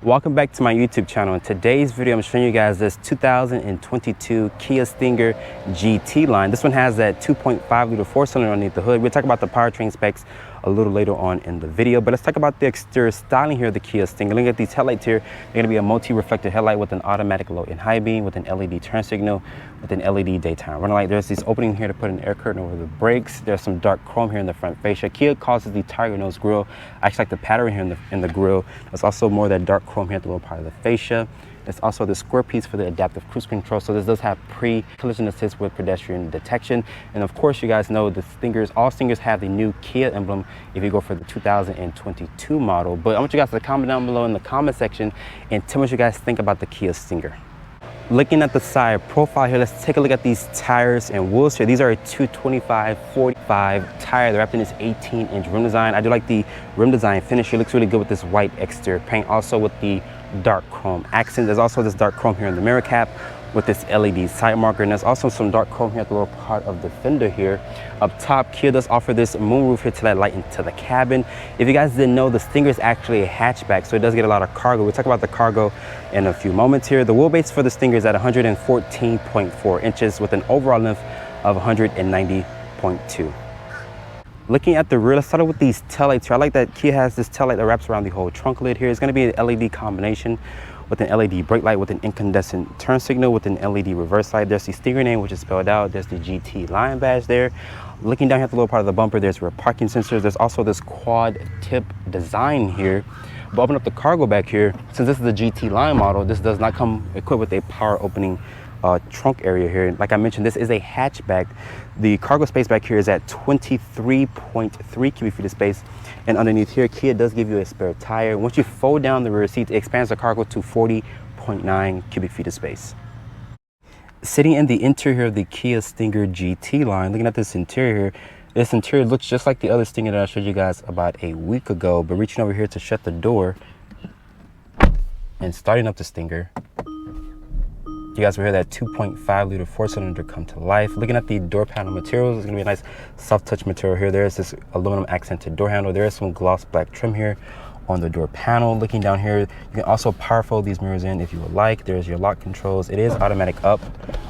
Welcome back to my YouTube channel. In today's video, I'm showing you guys this 2022 Kia Stinger GT line. This one has that 2.5 liter four-cylinder underneath the hood. We'll talk about the powertrain specs a little later on in the video, but let's talk about the exterior styling here of the Kia Stinger. Look at these headlights here. They're going to be a multi-reflector headlight with an automatic low and high beam, with an LED turn signal, with an LED daytime running light. There's this opening here to put an air curtain over the brakes. There's some dark chrome here in the front fascia. Kia calls it the tiger nose grille. I actually like the pattern here in the grille. There's also more of that dark chrome here at the lower part of the fascia. There's also the square piece for the adaptive cruise control. So this does have pre-collision assist with pedestrian detection. And of course, you guys know the Stingers, all Stingers have the new Kia emblem if you go for the 2022 model. But I want you guys to comment down below in the comment section and tell me what you guys think about the Kia Stinger. Looking at the side profile here, let's take a look at these tires and wheels here. These are a 225/45 tire. They're wrapped in this 18-inch rim design. I do like the rim design finish. It looks really good with this white exterior paint, also with the dark chrome accent. There's also this dark chrome here in the mirror cap with this LED side marker, and there's also some dark chrome here at the lower part of the fender here. Up top, Kia does offer this moonroof here to let light into the cabin. If you guys didn't know, the Stinger is actually a hatchback, so it does get a lot of cargo. We'll talk about the cargo in a few moments here. The wheelbase for the Stinger is at 114.4 inches with an overall length of 190.2. Looking at the rear, let's start with these taillights here. I like that Kia has this taillight that wraps around the whole trunk lid here. It's going to be an LED combination with an LED brake light, with an incandescent turn signal, with an LED reverse light. There's the Stinger name, which is spelled out. There's the GT Lion badge there. Looking down here at the lower part of the bumper, there's rear parking sensors. There's also this quad tip design here. But open up the cargo back here. Since this is the GT Lion model, this does not come equipped with a power opening trunk area here. Like I mentioned, this is a hatchback. The cargo space back here is at 23.3 cubic feet of space, and underneath here, Kia does give you a spare tire. Once you fold down the rear seats, it expands the cargo to 40.9 cubic feet of space. Sitting in the interior of the Kia Stinger GT line, looking at this interior here, this interior looks just like the other Stinger that I showed you guys about a week ago, but reaching over here to shut the door and starting up the Stinger, you guys will hear that 2.5 liter four-cylinder come to life. Looking at the door panel materials, it's going to be a nice soft touch material here. There's this aluminum accented door handle. There is some gloss black trim here on the door panel. Looking down here, you can also power fold these mirrors in if you would like. There's your lock controls. It is automatic up,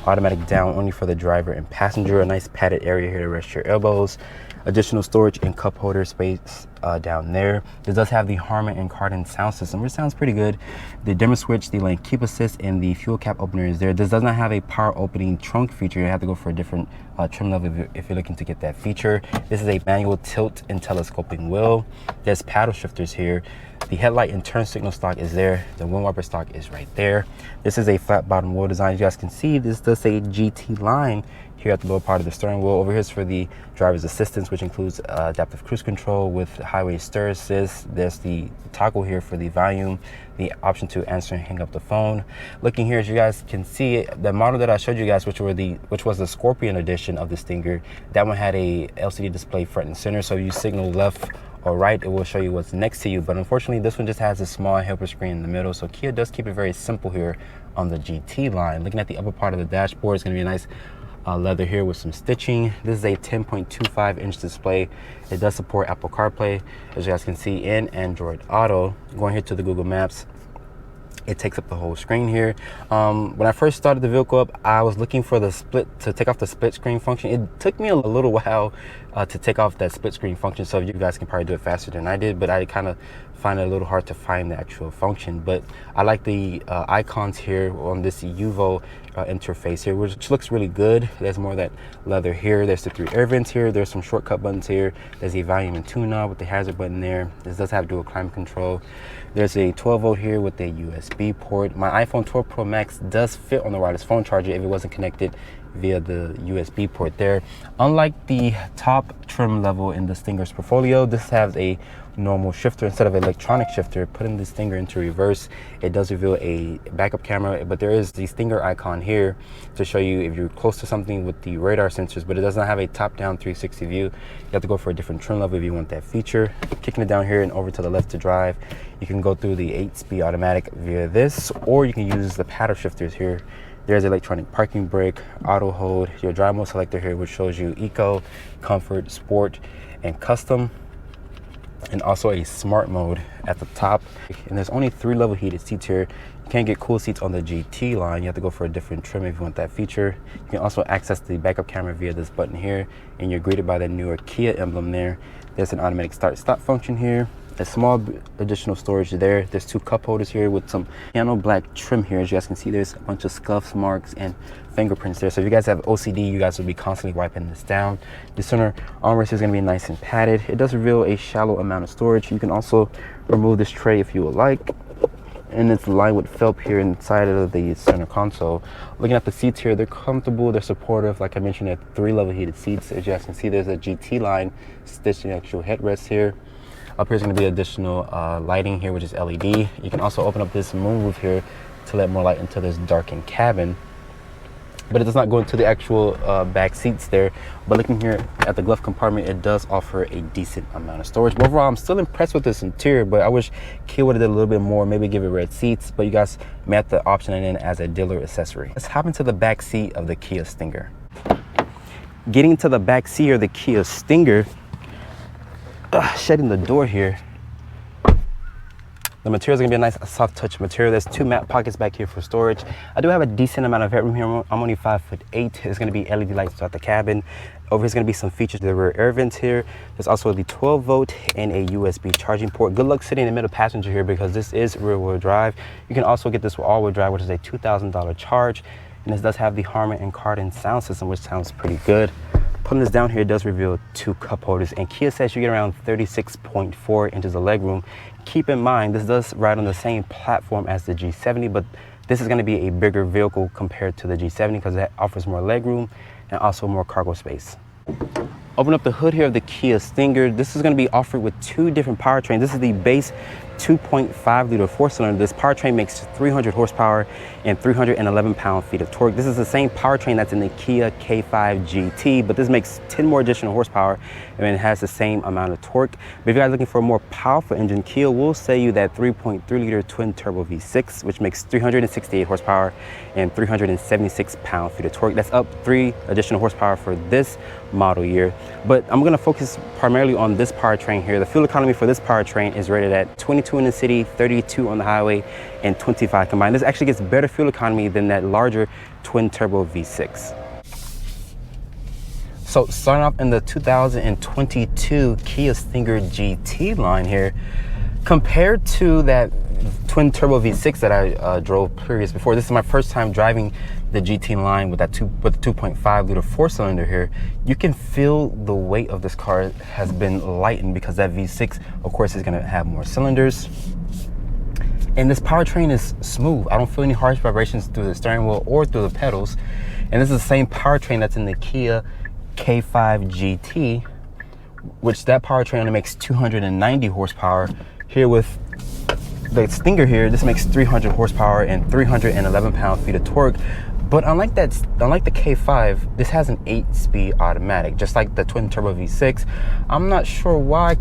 automatic down, only for the driver and passenger. A nice padded area here to rest your elbows. Additional storage and cup holder space down there. This does have the Harman and Kardon sound system, which sounds pretty good. The dimmer switch, the lane keep assist, and the fuel cap opener is there. This does not have a power opening trunk feature. You have to go for a different trim level if you're looking to get that feature. This is a manual tilt and telescoping wheel. There's paddle shifters here. The headlight and turn signal stock is there. The wind wiper stock is right there. This is a flat bottom wheel design. As you guys can see, this does say GT line here at the lower part of the steering wheel. Over here is for the driver's assistance, which includes adaptive cruise control with highway stir assist. There's the toggle here for the volume, the option to answer and hang up the phone. Looking here, as you guys can see, the model that I showed you guys, which was the Scorpion edition of the Stinger, that one had a LCD display front and center, so you signal left or right, it will show you what's next to you. But unfortunately, this one just has a small helper screen in the middle, so Kia does keep it very simple here on the GT line. Looking at the upper part of the dashboard, it's going to be a nice leather here with some stitching. This is a 10.25 inch display. It does support Apple CarPlay, as you guys can see, and Android Auto. Going here to the Google Maps, it takes up the whole screen here. When I first started the vehicle up, I was looking for the take off the split screen function. It took me a little while to take off that split screen function, so you guys can probably do it faster than I did, but I kind of find it a little hard to find the actual function. But I like the icons here on this UVO interface here, which looks really good. There's more of that leather here. There's the 3 air vents here. There's some shortcut buttons here. There's a volume and tune knob with the hazard button there. This does have dual climate control. There's a 12 volt here with a USB port. My iPhone 12 Pro Max does fit on the wireless phone charger if it wasn't connected via the USB port there. Unlike the top trim level in the Stinger's portfolio, this has a normal shifter instead of electronic shifter. Putting the Stinger into reverse, it does reveal a backup camera, but there is the Stinger icon here to show you if you're close to something with the radar sensors, but it does not have a top-down 360 view. You have to go for a different trim level if you want that feature. Kicking it down here and over to the left to drive, you can go through the 8-speed automatic via this, or you can use the paddle shifters here. There's electronic parking brake, auto hold, your drive mode selector here, which shows you eco, comfort, sport, and custom. and also a smart mode at the top. And there's only 3 level heated seats here. You can't get cool seats on the GT line. You have to go for a different trim if you want that feature. You can also access the backup camera via this button here, and you're greeted by the newer Kia emblem there. There's an automatic start-stop function here. A small additional storage there. There's 2 cup holders here with some piano black trim here. As you guys can see, there's a bunch of scuffs, marks, and fingerprints there. So if you guys have OCD, you guys will be constantly wiping this down. The center armrest is going to be nice and padded. It does reveal a shallow amount of storage. You can also remove this tray if you would like. And it's lined with felt here inside of the center console. Looking at the seats here, they're comfortable, they're supportive. Like I mentioned, at 3 level heated seats. As you guys can see, there's a GT line stitched in the actual headrest here. Up here is going to be additional lighting here, which is LED. You can also open up this moonroof here to let more light into this darkened cabin. But it does not go into the actual back seats there. But looking here at the glove compartment, it does offer a decent amount of storage. But overall, I'm still impressed with this interior, but I wish Kia would have did a little bit more, maybe give it red seats. But you guys may have to option it in as a dealer accessory. Let's hop into the back seat of the Kia Stinger. Getting to the back seat of the Kia Stinger, shutting the door here. The material is going to be a nice soft touch material. There's 2 matte pockets back here for storage. I do have a decent amount of headroom here. I'm only 5'8". There's going to be LED lights throughout the cabin. Over here's going to be some features. There were air vents here. There's also the 12 volt and a USB charging port. Good luck sitting in the middle passenger here because this is rear wheel drive. You can also get this with all wheel drive, which is a $2,000 charge. And this does have the Harman and Kardon sound system, which sounds pretty good. Putting this down here does reveal 2 cup holders, and Kia says you get around 36.4 inches of legroom. Keep in mind, this does ride on the same platform as the G70, but this is going to be a bigger vehicle compared to the G70 because it offers more legroom and also more cargo space. Open up the hood here of the Kia Stinger. This is going to be offered with 2 different powertrains. This is the base 2.5 liter 4-cylinder. This powertrain makes 300 horsepower and 311 pound-feet of torque. This is the same powertrain that's in the Kia K5 GT, but this makes 10 more additional horsepower and it has the same amount of torque. But if you guys are looking for a more powerful engine, Kia will sell you that 3.3 liter twin turbo V6, which makes 368 horsepower and 376 pound-feet of torque. That's up 3 additional horsepower for this model year. But I'm going to focus primarily on this powertrain here. The fuel economy for this powertrain is rated at 22 in the city, 32 on the highway, and 25 combined. This actually gets better fuel economy than that larger twin turbo V6. So starting off in the 2022 Kia Stinger GT line here, compared to that twin turbo V6 that I drove previous before, this is my first time driving the GT line with the 2.5 liter 4-cylinder here. You can feel the weight of this car has been lightened because that V6, of course, is going to have more cylinders. And this powertrain is smooth. I don't feel any harsh vibrations through the steering wheel or through the pedals. And this is the same powertrain that's in the Kia K5 GT, which that powertrain only makes 290 horsepower. Here with the Stinger here, this makes 300 horsepower and 311 pound-feet of torque. But unlike the K5, this has an 8-speed automatic, just like the twin turbo V6. I'm not sure why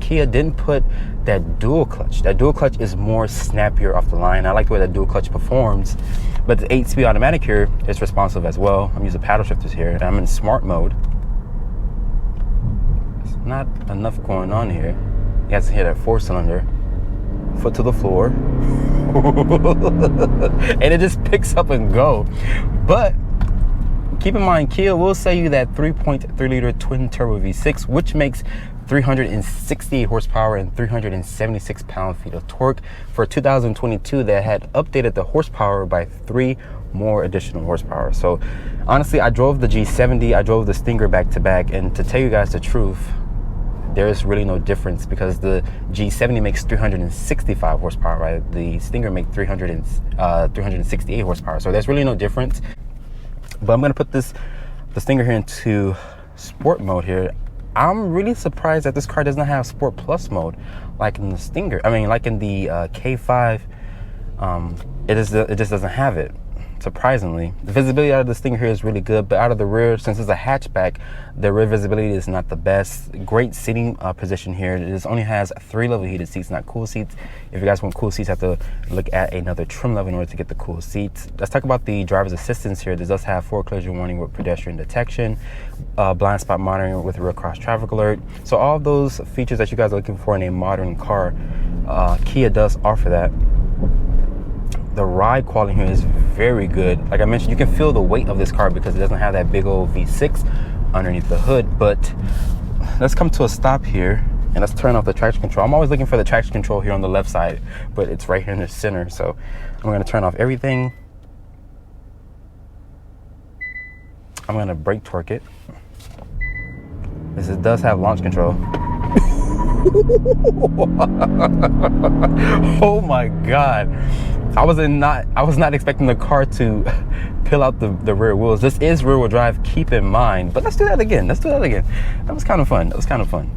Kia didn't put that dual clutch. That dual clutch is more snappier off the line. I like the way that dual clutch performs. But the 8-speed automatic here is responsive as well. I'm using paddle shifters here, and I'm in smart mode. There's not enough going on here. You guys can hear that 4-cylinder. Foot to the floor. And it just picks up and go. But keep in mind, Kia will sell you that 3.3 liter twin turbo V6, which makes 368 horsepower and 376 pound-feet of torque for 2022 that had updated the horsepower by 3 more additional horsepower. So honestly, I drove the G70, I drove the Stinger back to back, and to tell you guys the truth, there is really no difference because the G70 makes 365 horsepower, right? The Stinger makes 368 horsepower. So there's really no difference. But I'm gonna put the Stinger here into sport mode here. I'm really surprised that this car does not have Sport Plus mode like in the Stinger. I mean, like in the K5, it just doesn't have it. surprisingly. The visibility out of this thing here is really good, but out of the rear, since it's a hatchback, the rear visibility is not the best. Great seating position here. It only has 3 level heated seats, not cool seats. If you guys want cool seats, you have to look at another trim level in order to get the cool seats. Let's talk about the driver's assistance here. This does have forward collision warning with pedestrian detection, blind spot monitoring with rear cross traffic alert. So all of those features that you guys are looking for in a modern car, Kia does offer that. The ride quality here is very good. Like I mentioned, you can feel the weight of this car because it doesn't have that big old V6 underneath the hood. But let's come to a stop here and let's turn off the traction control. I'm always looking for the traction control here on the left side, but it's right here in the center. So I'm going to turn off everything. I'm going to brake torque it. This does have launch control. Oh my God. I was not expecting the car to peel out the rear wheels. This is rear wheel drive, keep in mind. But let's do that again. Let's do that again. That was kind of fun. That was kind of fun.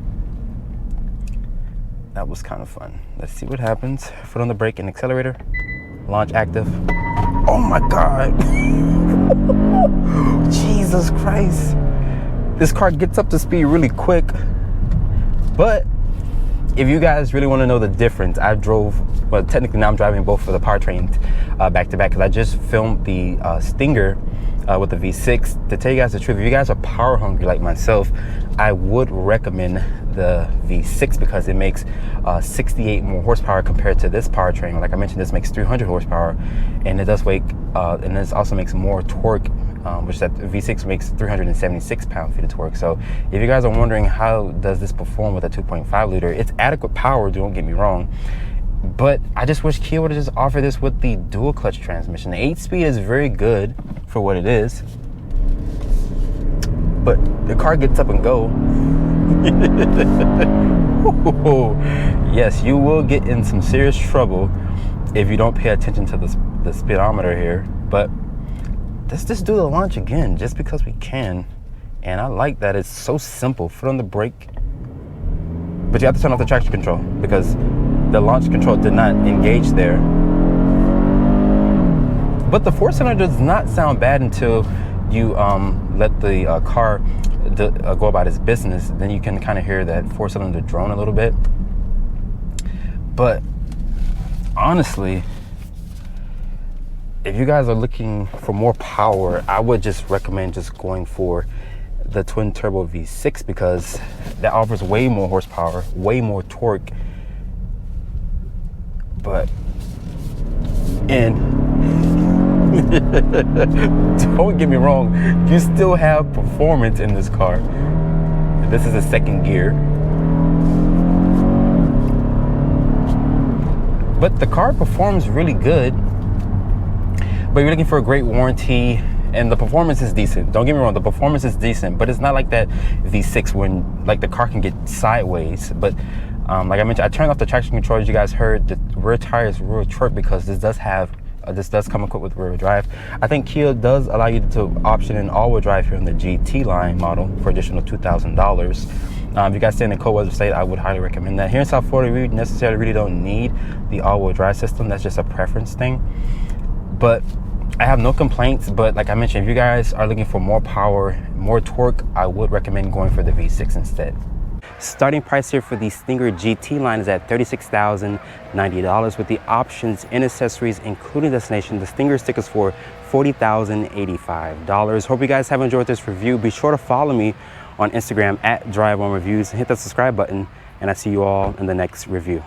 That was kind of fun. Let's see what happens. Foot on the brake and accelerator. Launch active. Oh my God. Jesus Christ. This car gets up to speed really quick. But if you guys really want to know the difference, I drove, well, technically now I'm driving both for the powertrains back to back because I just filmed the Stinger with the V6. To tell you guys the truth, if you guys are power hungry like myself, I would recommend the V6 because it makes 68 more horsepower compared to this powertrain. Like I mentioned, this makes 300 horsepower, and it does make, and this also makes more torque, which that V6 makes 376 pound-feet of torque. So if you guys are wondering how does this perform with a 2.5 liter, it's adequate power, don't get me wrong. But I just wish Kia would have just offered this with the dual clutch transmission. The 8-speed is very good for what it is, but the car gets up and go. Yes, you will get in some serious trouble if you don't pay attention to the speedometer here. But let's just do the launch again, just because we can. And I like that it's so simple. Foot on the brake, but you have to turn off the traction control because the launch control did not engage there. But the 4-cylinder does not sound bad until you let the car go about its business. Then you can kind of hear that 4-cylinder drone a little bit. But honestly, if you guys are looking for more power, I would just recommend just going for the twin turbo V6 because that offers way more horsepower, way more torque. But don't get me wrong, you still have performance in this car. This is a second gear, but the car performs really good. But you're looking for a great warranty, and the performance is decent. Don't get me wrong, the performance is decent, but it's not like that V6 when like the car can get sideways. But like I mentioned, I turned off the traction control. As you guys heard, the rear tire is real short because this does have this does come equipped with rear drive. I think Kia does allow you to option in all-wheel drive here in the GT line model for additional $2,000. If you guys stay in the cold weather state, I would highly recommend that. Here in South Florida, we necessarily really don't need the all-wheel drive system. That's just a preference thing. But I have no complaints. But like I mentioned, if you guys are looking for more power, more torque, I would recommend going for the V6 instead. Starting price here for the Stinger GT line is at $36,090 with the options and accessories including destination. The Stinger stickers for $40,085. Hope you guys have enjoyed this review. Be sure to follow me on Instagram at Drive On Reviews and hit that subscribe button, and I see you all in the next review.